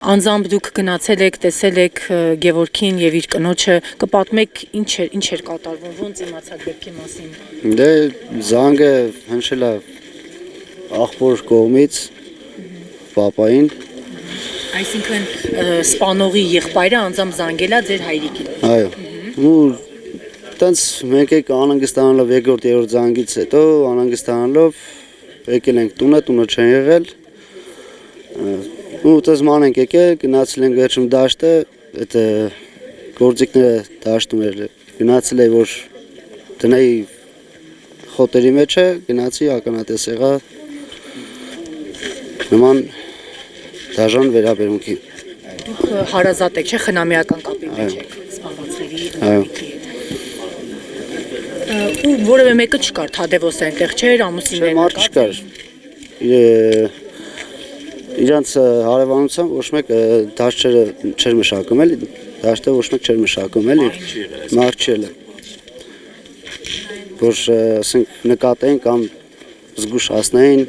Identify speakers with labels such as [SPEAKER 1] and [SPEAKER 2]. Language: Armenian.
[SPEAKER 1] Անձամբ դուք գնացել եք, տեսել եք Գևորգին եւ իր կնոջը, կպատմեք ինչ էր կատարվում, ոնց իմացաք դեպքի մասին։
[SPEAKER 2] Դե զանգը հնչել է աղբոր կողմից պապային։
[SPEAKER 1] Այսինքն սպանողի եղբայրը անձամբ զանգել է ձեր հայրիկին։
[SPEAKER 2] Այո։ Ու տենց մենք եք անհանգստանալով երկրորդ զանգից հետո անհանգստանալով եկել ենք տունը չեն եղել։ Ու տզման ենք եկել, գնացել ենք վերջում դաշտը, այդ գործիքները դաշտում էր, գնացել է որ դնեի խոտերի մեջը, գնացի ականատես եղա նման դաժան վերաբերմունքի։
[SPEAKER 1] Դուք հարազատ եք, չէ՞, խնամիական կապի մեջ եք սպանվածների ընտանիքի հետ։ Ու որևէ մեկը չկար, Թադևոսը այնտեղ չէր, ամուսինները
[SPEAKER 2] մարդ չկար։ Իրանց հարևանությամբ ոչ մեկ դաշտ չէր մշակում էլի, դաշտը ոչ մեկ չէր մշակում էլի, մարդ չէր, որ ասենք նկատեին կամ զգուշացնեին